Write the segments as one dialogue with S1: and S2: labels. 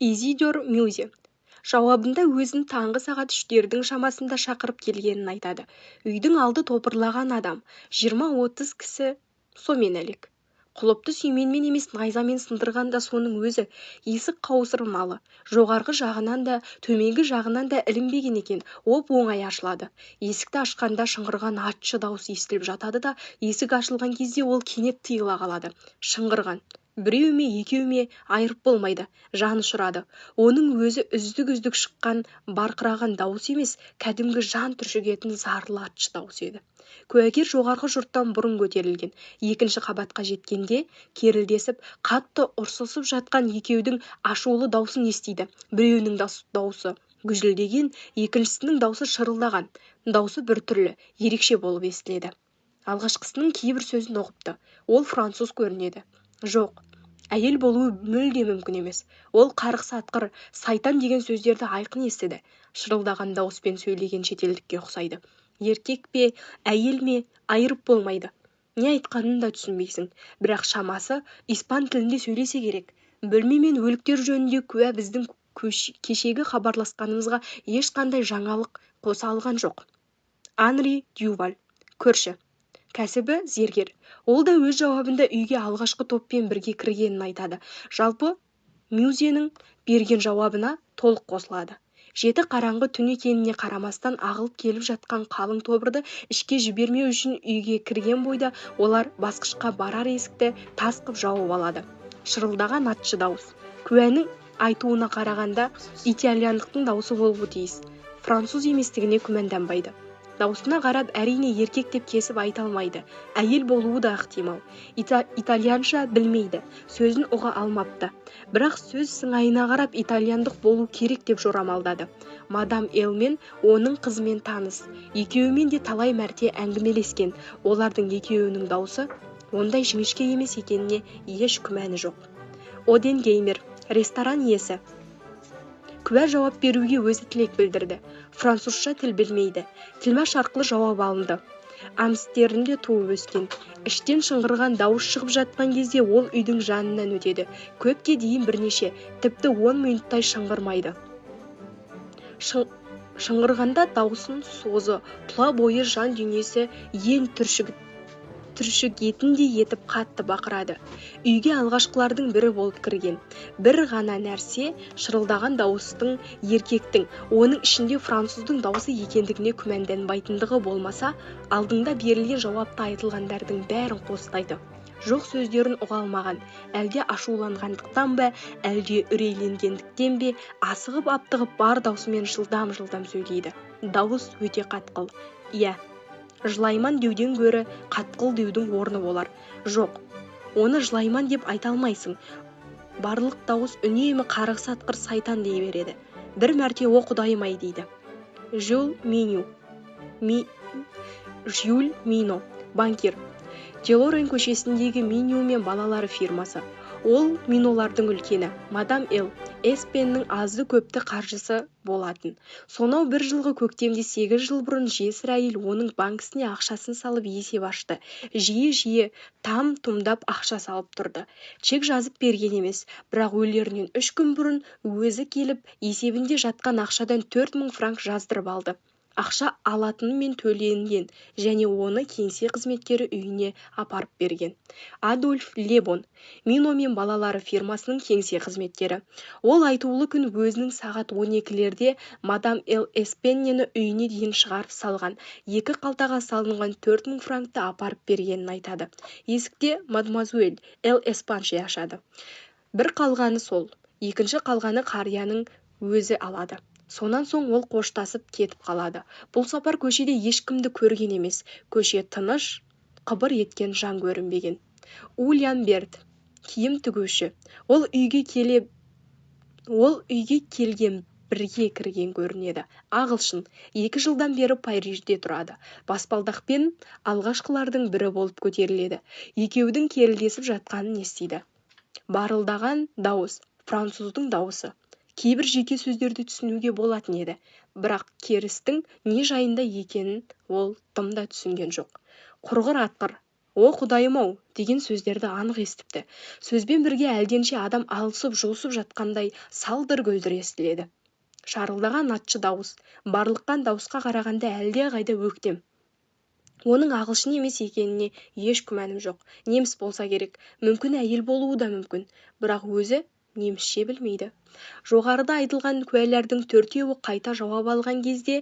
S1: Изидор Мюзе жауабында өзін таңғы сағат 3-тердің шамасында шақырып келгенін айтады. Үйдің алды топырлаған адам, 20-30 кісі сомен әлек. Құлыпты сүйменмен емес найзамен сындырған да соның өзі. Есік қаусырмалы. Жоғарғы жағынан да, төменгі жағынан да ілінбеген екен. Оп-оңай ашылады. Есікті ашқанда шыңғырған атшы дауыс естіліп жатады да, есік ашылған кезде ол кенет тыйыла қалады. Шыңғырған. Біреу ме, екеу ме айырып болмайды. Жан ұшырады. Оның өзі үздік-үздік шыққан барқыраған дауыс емес, кәдімгі жан түршігетін зарлы атшы дауыс еді. Куәгер жоғарғы жұрттан бұрын көтерілген. Екінші қабатқа жеткенде керілдесіп, қатты ұрсысып жатқан екеудің ашулы даусын естиді. Біреуінің даусы гүжілдеген, екіншісінің даусы шырылдаған. Даусы біртүрлі, ерекше болып естіледі. Алғашқысының кейбір сөзін оқыпты. Ол француз көрінеді. Жоқ, әйел болуы мүлде мүмкін емес. Ол қарғыс атқыр, сайтан деген сөздерді айқын естіді. Шырылдаған дауыспен сөйлеген шетелдікке ұқсайды. Еркек пе, әйел ме айырып болмайды. Не айтқанын да түсінбейсің. Бірақ шамасы испан тілінде сөйлесе керек. Бөлме мен өліктер жөнінде куә біздің кешегі хабарласқанымызға ешқандай жаңалық қоса алған жоқ. Анри Дюваль, көрші. Кәсібі зергер. Ол да өз жауабында үйге алғашқы топпен бірге кіргенін айтады. Жалпы Мюзенің берген жауабына толық қосылады. Жеті қараңғы түн екеніне қарамастан ағылып келіп жатқан қалың тобырды ішке жібермеу үшін үйге кірген бойда олар басқышқа барар есікті тас қып жауып алады. Шырылдаған атшы дауыс. Куәнің айтуына қарағанда итальяндықтың дауысы болуы тиіс. Француз еместігіне күмәнданбайды. Даусына қарап әрине еркек деп кесіп айта алмайды. Әйел болуы да ықтимал. Итальянша білмейді. Сөзін ұға алмапты. Бірақ сөз сыңайына қарап итальяндық болу керек деп жорамалдады. Мадам Элмен оның қызымен таныс. Екеуімен де талай мәрте әңгімелескен. Олардың екеуінің даусы ондай жіңішке емес екеніне еш күмәні жоқ. Оден Геймер, ресторан иесі. Куә жауап беруге өзі тілек білдірді. Французша тіл білмейді. Тілмаш арқылы жауап алынды. Амстердамде туып өскен. Іштен шыңғырған дауыс шығып жатқан кезде ол үйдің жанынан өтеді. Көпке дейін бірнеше, тіпті 10 минуттай шыңғырмайды. Шыңғырғанда даусын созы, тұла бойы жан дүниесі ең түршігетіндей етіп қатты бақырады. Үйге алғашқылардың бірі болып кірген. Бір ғана нәрсе шырылдаған дауыстың еркектің, оның ішінде француздың дауысы екендігіне күмәнданбайтындығы болмаса, алдында берілген жауапта айтылғандардың бәрін қостайды. Жоқ сөздерін ұға алмаған, әлде ашуланғандықтан ба, әлде үрейленгендіктен бе, асығып аптығып бар даусымен жылдам-жылдам сөйлейді. Дауыс өте қатқыл. Иә, жылайман деуден гөрі қатқыл деудің орны болар. Жоқ, оны жылайман деп айта алмайсың. Барлық дауыс үнемі қарғыс атқыр сайтан дей береді. Бір мәрте о құдайым-ай дейді. Жюль Мино, банкир. Делорен көшесіндегі Мино мен балалары фирмасы. Ол Минолардың үлкені, мадам Эл, Эспеннің азды көпті қаржысы болатын. Сонау бір жылғы көктемде 8 жыл бұрын жесір әйел оның банкісіне ақшасын салып есеп ашты. Жиі там-тұмдап ақша салып тұрды. Чек жазып берген емес, бірақ өлерінен 3 күн бұрын өзі келіп есебінде жатқан ақшадан 4000 франк жаздырып алды. Ақша алатынымен төленген және оны кеңсе қызметкері үйіне апарып берген. Адольф Лебон, Мино мен балалары фирмасының кеңсе қызметкері. Ол айтулы күн өзінің сағат 12-лерде мадам Эл Эспеннені үйіне дейін шығарып салған. 2 қалтаға салынған 4000 франкты апарып бергенін айтады. Есікте мадемуазель Эл Эспанше ашады. Бір қалғаны сол, екінші қалғаны қарияның өзі алады. Сонан соң ол қоштасып кетіп қалады. Бұл сапар көшеде ешкімді көрген емес. Көше тыныш, қыбыр еткен жан көрінбеген. Уильям Берт, киім тігуші. Ол үйге келген бірге кірген көрінеді. Ағылшын, 2 жылдан бері Парижде тұрады. Баспалдақпен алғашқылардың бірі болып көтеріледі. Екеудің керілдесіп жатқанын естиді. Барылдаған дауыс, француздың дауысы. Кейбір жеке сөздерді түсінуге болатын еді, бірақ керістің не жайында екенін ол тым да түсінген жоқ. Құрғыр атқыр, о құдайым-ау деген сөздерді анық естіпті. Сөзбен бірге әлденше адам алысып жұлысып жатқандай салдыр-гүлдір естіледі. Шарылдаған атшы дауыс, барлыққан дауысқа қарағанда әлдеқайда өктем. Оның ағылшын емес екеніне еш күмәнім жоқ. Неміс болса керек, мүмкін әйел болуы да мүмкін, бірақ өзі немісше білмейді. Жоғарыда айтылған куәлердің төртеуі қайта жауап алған кезде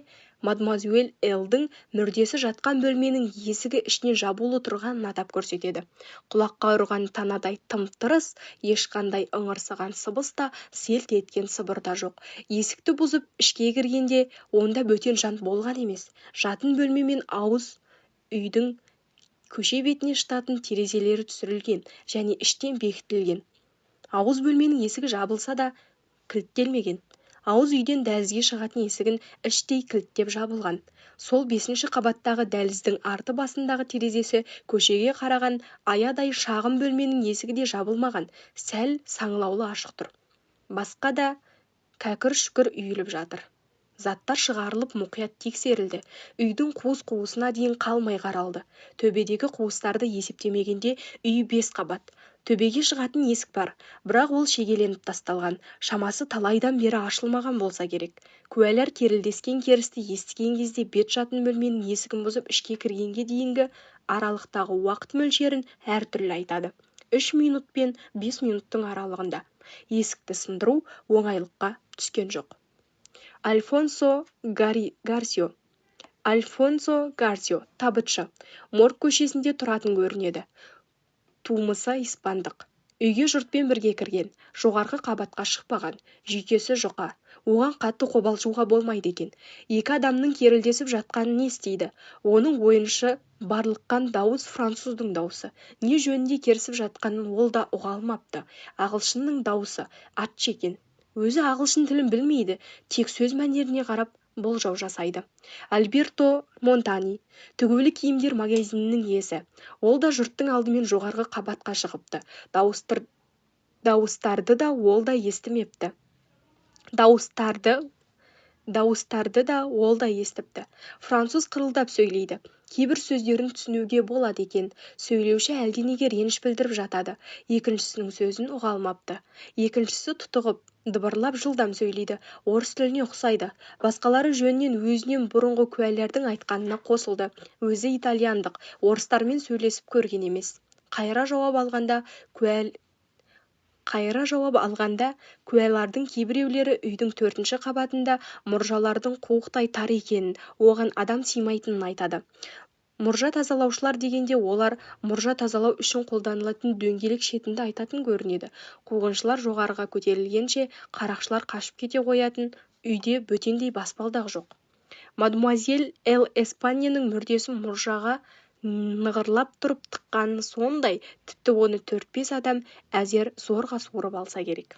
S1: мадемуазель Элдің мүрдесі жатқан бөлменің есігі ішінен жабулы тұрғанын атап көрсетеді. Құлаққа ұрған танадай тым-тырыс, ешқандай ыңырсыған сыбыс та, селт еткен сыбыр да жоқ. Есікті бұзып ішке кіргенде онда бөтен жан болған емес. Жатын бөлме мен ауыз үйдің көше бетіне шығатын терезелері түсірілген және іштен бекітілген. Ауыз бөлменің есігі жабылса да кілттелмеген. Ауыз үйден дәлізге шығатын есігін іштей кілттеп жабылған. Сол 5-ші қабаттағы дәліздің арты басындағы терезесі көшеге қараған аядай шағын бөлменің есігі де жабылмаған, сәл саңылаулы ашық тұр. Басқа да кәкір-шүкір үйіліп жатыр. Заттар шығарылып мұқият тексерілді. Үйдің қуыс-қуысына дейін қалмай қаралды. Төбедегі қуыстарды есептемегенде үй 5 қабат. Төбеге шығатын есік бар, бірақ ол шегеленіп тасталған. Шамасы талайдан бері ашылмаған болса керек. Куәлер керілдескен керісті естіген кезде бет жатын бөлменің есігін бұзып ішке кіргенге дейінгі аралықтағы уақыт мөлшерін әртүрлі айтады. 3 минут пен 5 минуттың аралығында. Есікті сындыру оңайлыққа түскен жоқ. Альфонсо Гарсио, табытшы, Морг көшесінде тұратын көрінеді. Тумысы испандық. Үйге жұртпен бірге кірген, жоғарғы қабатқа шықпаған, жүйкесі жұқа. Оған қатты қобалжуға болмайды екен. 2 адамның керілдесіп жатқанын естиді. Оның ойыншы барлыққан дауыс француздың дауысы. Не жөнінде керісіп жатқанын ол да ұға алмапты. Ағылшынның дауысы, атшы екен. Өзі ағылшын тілін білмейді, тек сөз мәнеріне қарап болжау жасайды. Альберто Монтани, тігулі киімдер магазинінің иесі. Ол да жұрттың алдымен жоғарғы қабатқа шығыпты. Дауыстарды да ол да естімепті. Дауыстарды да ол да естіпті. Француз қырылдап сөйлейді. Кейбір сөздерін түсінуге болады екен. Сөйлеуші әлденеге реніш білдіріп жатады. Екіншісінің сөзін ұға алмапты. Екіншісі тұтығып, дыбырлап жылдам сөйлейді. Орыс тіліне ұқсайды. Басқалары жөнінен өзінен бұрынғы куәлердің айтқанына қосылды. Өзі итальяндық, орыстармен сөйлесіп көрген емес. Қайыра жауап алғанда куәлардың кейбіреулері үйдің 4-ші қабатында мұржалардың қуықтай тар екенін, оған адам сыймайтынын айтады. Мұржа тазалаушылар дегенде олар мұржа тазалау үшін қолданылатын дөңгелек шетінді айтатын көрінеді. Қуғыншылар жоғарыға көтерілгенше қарақшылар қашып кете қоятын, үйде бөтендей баспалдақ жоқ. Мадемуазель Эл Эспаньяның мүрдесін мұржаға нығырлап тұрып тыққаны сондай, тіпті оны 4-5 адам әзер зорға суырып алса керек.